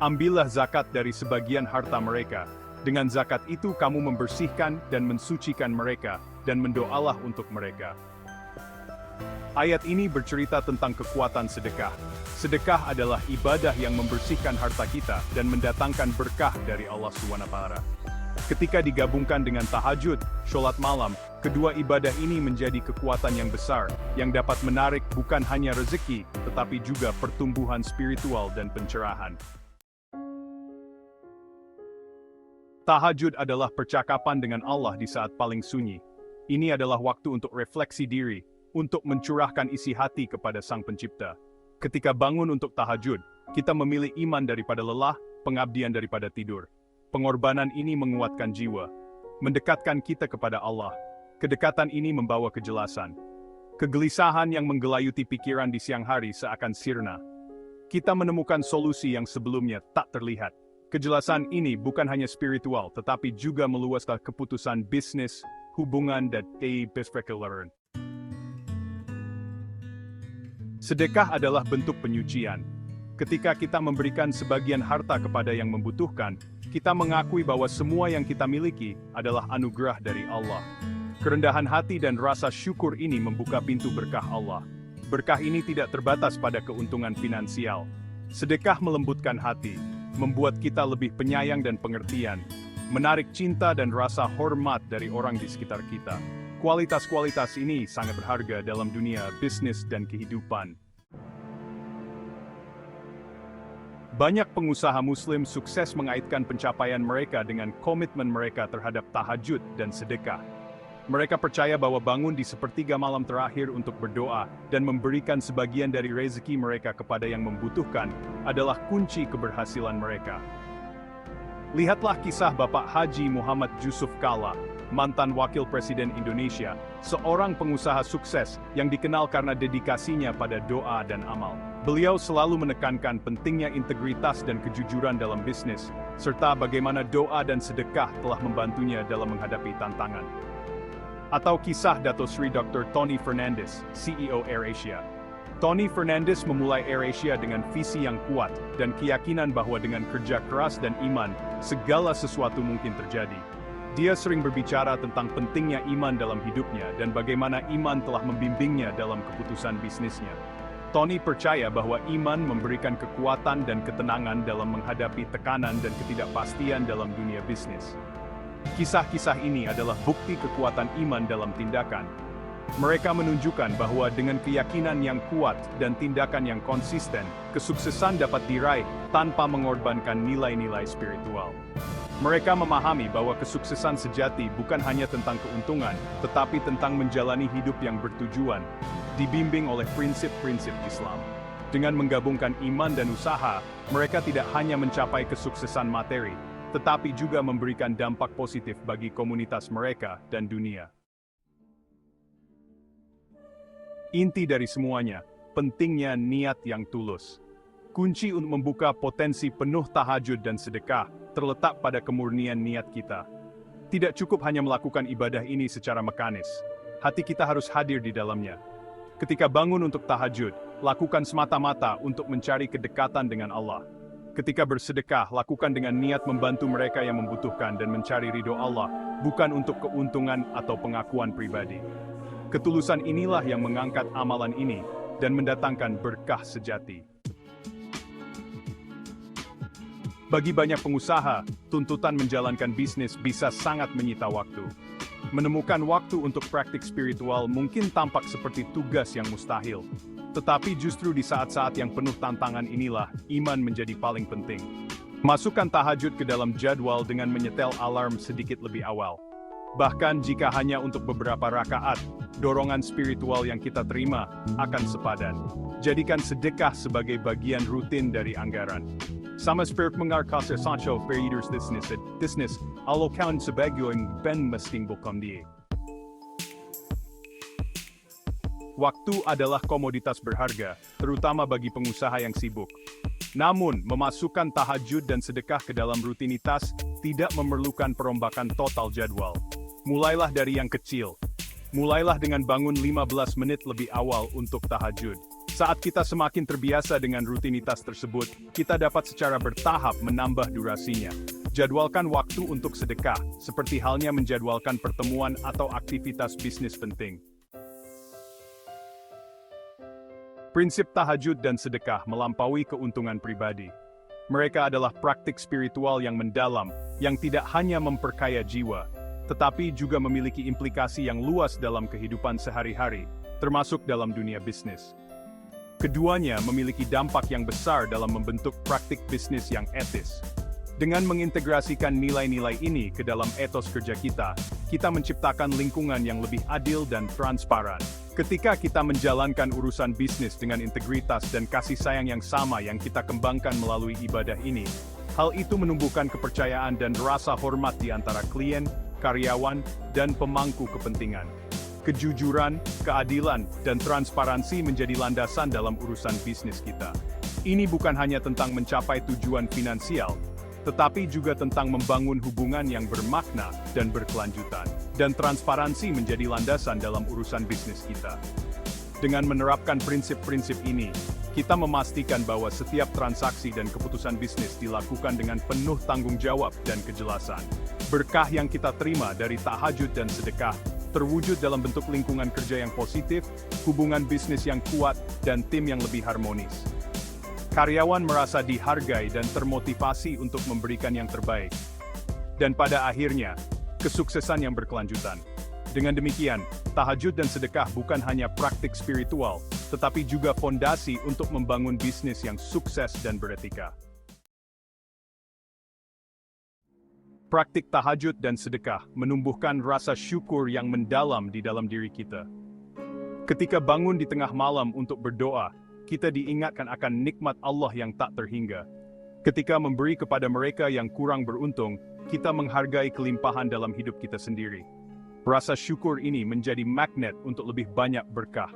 Ambillah zakat dari sebagian harta mereka. Dengan zakat itu kamu membersihkan dan mensucikan mereka, dan mendoalah untuk mereka. Ayat ini bercerita tentang kekuatan sedekah. Sedekah adalah ibadah yang membersihkan harta kita dan mendatangkan berkah dari Allah SWT. Ketika digabungkan dengan tahajud, sholat malam, kedua ibadah ini menjadi kekuatan yang besar, yang dapat menarik bukan hanya rezeki, tetapi juga pertumbuhan spiritual dan pencerahan. Tahajud adalah percakapan dengan Allah di saat paling sunyi. Ini adalah waktu untuk refleksi diri, untuk mencurahkan isi hati kepada Sang Pencipta. Ketika bangun untuk tahajud, kita memilih iman daripada lelah, pengabdian daripada tidur. Pengorbanan ini menguatkan jiwa, mendekatkan kita kepada Allah. Kedekatan ini membawa kejelasan. Kegelisahan yang menggelayuti pikiran di siang hari seakan sirna. Kita menemukan solusi yang sebelumnya tak terlihat. Kejelasan ini bukan hanya spiritual, tetapi juga meluas ke keputusan bisnis, hubungan, dan kehidupan. Sedekah adalah bentuk penyucian. Ketika kita memberikan sebagian harta kepada yang membutuhkan, kita mengakui bahwa semua yang kita miliki adalah anugerah dari Allah. Kerendahan hati dan rasa syukur ini membuka pintu berkah Allah. Berkah ini tidak terbatas pada keuntungan finansial. Sedekah melembutkan hati, membuat kita lebih penyayang dan pengertian, menarik cinta dan rasa hormat dari orang di sekitar kita. Kualitas-kualitas ini sangat berharga dalam dunia bisnis dan kehidupan. Banyak pengusaha Muslim sukses mengaitkan pencapaian mereka dengan komitmen mereka terhadap tahajud dan sedekah. Mereka percaya bahwa bangun di sepertiga malam terakhir untuk berdoa dan memberikan sebagian dari rezeki mereka kepada yang membutuhkan adalah kunci keberhasilan mereka. Lihatlah kisah Bapak Haji Muhammad Yusuf Kalla, mantan Wakil Presiden Indonesia, seorang pengusaha sukses yang dikenal karena dedikasinya pada doa dan amal. Beliau selalu menekankan pentingnya integritas dan kejujuran dalam bisnis, serta bagaimana doa dan sedekah telah membantunya dalam menghadapi tantangan. Atau kisah Dato Sri Dr. Tony Fernandes, CEO AirAsia. Tony Fernandes memulai AirAsia dengan visi yang kuat dan keyakinan bahwa dengan kerja keras dan iman, segala sesuatu mungkin terjadi. Dia sering berbicara tentang pentingnya iman dalam hidupnya dan bagaimana iman telah membimbingnya dalam keputusan bisnisnya. Tony percaya bahwa iman memberikan kekuatan dan ketenangan dalam menghadapi tekanan dan ketidakpastian dalam dunia bisnis. Kisah-kisah ini adalah bukti kekuatan iman dalam tindakan. Mereka menunjukkan bahwa dengan keyakinan yang kuat dan tindakan yang konsisten, kesuksesan dapat diraih tanpa mengorbankan nilai-nilai spiritual. Mereka memahami bahwa kesuksesan sejati bukan hanya tentang keuntungan, tetapi tentang menjalani hidup yang bertujuan, dibimbing oleh prinsip-prinsip Islam. Dengan menggabungkan iman dan usaha, mereka tidak hanya mencapai kesuksesan materi, tetapi juga memberikan dampak positif bagi komunitas mereka dan dunia. Inti dari semuanya, pentingnya niat yang tulus. Kunci untuk membuka potensi penuh tahajud dan sedekah terletak pada kemurnian niat kita. Tidak cukup hanya melakukan ibadah ini secara mekanis. Hati kita harus hadir di dalamnya. Ketika bangun untuk tahajud, lakukan semata-mata untuk mencari kedekatan dengan Allah. Ketika bersedekah, lakukan dengan niat membantu mereka yang membutuhkan dan mencari ridho Allah, bukan untuk keuntungan atau pengakuan pribadi. Ketulusan inilah yang mengangkat amalan ini dan mendatangkan berkah sejati. Bagi banyak pengusaha, tuntutan menjalankan bisnis bisa sangat menyita waktu. Menemukan waktu untuk praktik spiritual mungkin tampak seperti tugas yang mustahil. Tetapi justru di saat-saat yang penuh tantangan inilah, iman menjadi paling penting. Masukkan tahajud ke dalam jadwal dengan menyetel alarm sedikit lebih awal. Bahkan jika hanya untuk beberapa rakaat, dorongan spiritual yang kita terima akan sepadan. Jadikan sedekah sebagai bagian rutin dari anggaran. Sama spirit mengarkas Sancho Periders Disness, alokaun sebagian ben mesting bukom die. Waktu adalah komoditas berharga, terutama bagi pengusaha yang sibuk. Namun, memasukkan tahajud dan sedekah ke dalam rutinitas tidak memerlukan perombakan total jadwal. Mulailah dari yang kecil. Mulailah dengan bangun 15 menit lebih awal untuk tahajud. Saat kita semakin terbiasa dengan rutinitas tersebut, kita dapat secara bertahap menambah durasinya. Jadwalkan waktu untuk sedekah, seperti halnya menjadwalkan pertemuan atau aktivitas bisnis penting. Prinsip tahajud dan sedekah melampaui keuntungan pribadi. Mereka adalah praktik spiritual yang mendalam, yang tidak hanya memperkaya jiwa, tetapi juga memiliki implikasi yang luas dalam kehidupan sehari-hari, termasuk dalam dunia bisnis. Keduanya memiliki dampak yang besar dalam membentuk praktik bisnis yang etis. Dengan mengintegrasikan nilai-nilai ini ke dalam etos kerja kita, kita menciptakan lingkungan yang lebih adil dan transparan. Ketika kita menjalankan urusan bisnis dengan integritas dan kasih sayang yang sama yang kita kembangkan melalui ibadah ini, hal itu menumbuhkan kepercayaan dan rasa hormat di antara klien, karyawan, dan pemangku kepentingan. Kejujuran, keadilan, dan transparansi menjadi landasan dalam urusan bisnis kita. Ini bukan hanya tentang mencapai tujuan finansial, tetapi juga tentang membangun hubungan yang bermakna dan berkelanjutan. Dan transparansi menjadi landasan dalam urusan bisnis kita. Dengan menerapkan prinsip-prinsip ini, kita memastikan bahwa setiap transaksi dan keputusan bisnis dilakukan dengan penuh tanggung jawab dan kejelasan. Berkah yang kita terima dari tahajud dan sedekah terwujud dalam bentuk lingkungan kerja yang positif, hubungan bisnis yang kuat, dan tim yang lebih harmonis. Karyawan merasa dihargai dan termotivasi untuk memberikan yang terbaik. Dan pada akhirnya, kesuksesan yang berkelanjutan. Dengan demikian, tahajud dan sedekah bukan hanya praktik spiritual, tetapi juga fondasi untuk membangun bisnis yang sukses dan beretika. Praktik tahajud dan sedekah menumbuhkan rasa syukur yang mendalam di dalam diri kita. Ketika bangun di tengah malam untuk berdoa, kita diingatkan akan nikmat Allah yang tak terhingga. Ketika memberi kepada mereka yang kurang beruntung, kita menghargai kelimpahan dalam hidup kita sendiri. Rasa syukur ini menjadi magnet untuk lebih banyak berkah.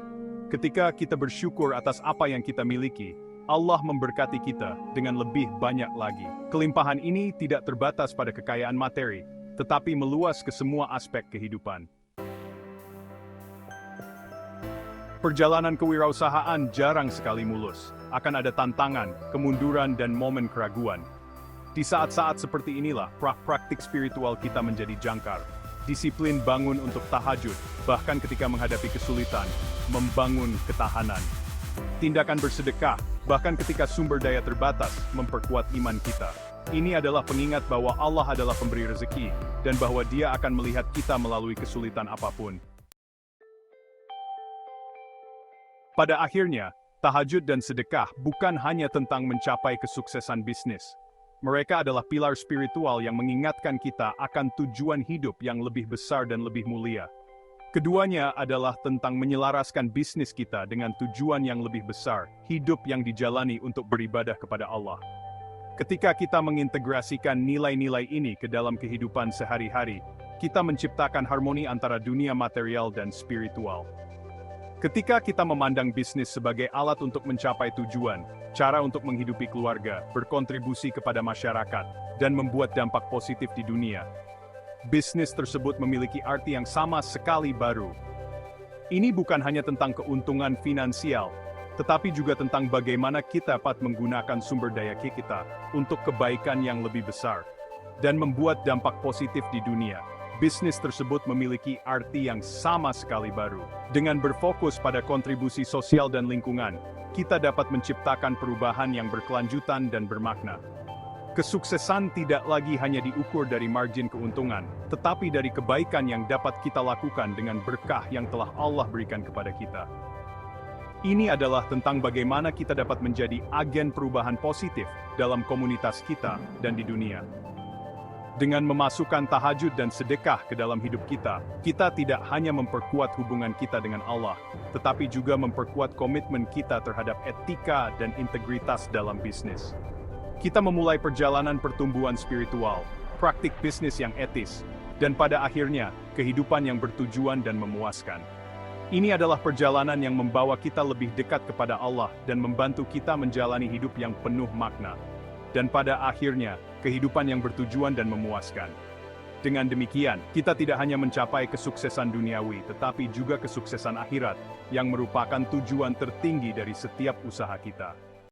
Ketika kita bersyukur atas apa yang kita miliki, Allah memberkati kita dengan lebih banyak lagi. Kelimpahan ini tidak terbatas pada kekayaan materi, tetapi meluas ke semua aspek kehidupan. Perjalanan kewirausahaan jarang sekali mulus. Akan ada tantangan, kemunduran, dan momen keraguan. Di saat-saat seperti inilah, praktik spiritual kita menjadi jangkar. Disiplin bangun untuk tahajud, bahkan ketika menghadapi kesulitan, membangun ketahanan. Tindakan bersedekah, bahkan ketika sumber daya terbatas, memperkuat iman kita. Ini adalah pengingat bahwa Allah adalah pemberi rezeki, dan bahwa Dia akan melihat kita melalui kesulitan apapun. Pada akhirnya, tahajud dan sedekah bukan hanya tentang mencapai kesuksesan bisnis. Mereka adalah pilar spiritual yang mengingatkan kita akan tujuan hidup yang lebih besar dan lebih mulia. Keduanya adalah tentang menyelaraskan bisnis kita dengan tujuan yang lebih besar, hidup yang dijalani untuk beribadah kepada Allah. Ketika kita mengintegrasikan nilai-nilai ini ke dalam kehidupan sehari-hari, kita menciptakan harmoni antara dunia material dan spiritual. Ketika kita memandang bisnis sebagai alat untuk mencapai tujuan, cara untuk menghidupi keluarga, berkontribusi kepada masyarakat, dan membuat dampak positif di dunia, bisnis tersebut memiliki arti yang sama sekali baru. Ini bukan hanya tentang keuntungan finansial, tetapi juga tentang bagaimana kita dapat menggunakan sumber daya kita untuk kebaikan yang lebih besar, dan membuat dampak positif di dunia. Bisnis tersebut memiliki arti yang sama sekali baru. Dengan berfokus pada kontribusi sosial dan lingkungan, kita dapat menciptakan perubahan yang berkelanjutan dan bermakna. Kesuksesan tidak lagi hanya diukur dari margin keuntungan, tetapi dari kebaikan yang dapat kita lakukan dengan berkah yang telah Allah berikan kepada kita. Ini adalah tentang bagaimana kita dapat menjadi agen perubahan positif dalam komunitas kita dan di dunia. Dengan memasukkan tahajud dan sedekah ke dalam hidup kita, kita tidak hanya memperkuat hubungan kita dengan Allah, tetapi juga memperkuat komitmen kita terhadap etika dan integritas dalam bisnis. Kita memulai perjalanan pertumbuhan spiritual, praktik bisnis yang etis, dan pada akhirnya, kehidupan yang bertujuan dan memuaskan. Ini adalah perjalanan yang membawa kita lebih dekat kepada Allah dan membantu kita menjalani hidup yang penuh makna. Dan pada akhirnya, kehidupan yang bertujuan dan memuaskan. Dengan demikian, kita tidak hanya mencapai kesuksesan duniawi, tetapi juga kesuksesan akhirat, yang merupakan tujuan tertinggi dari setiap usaha kita.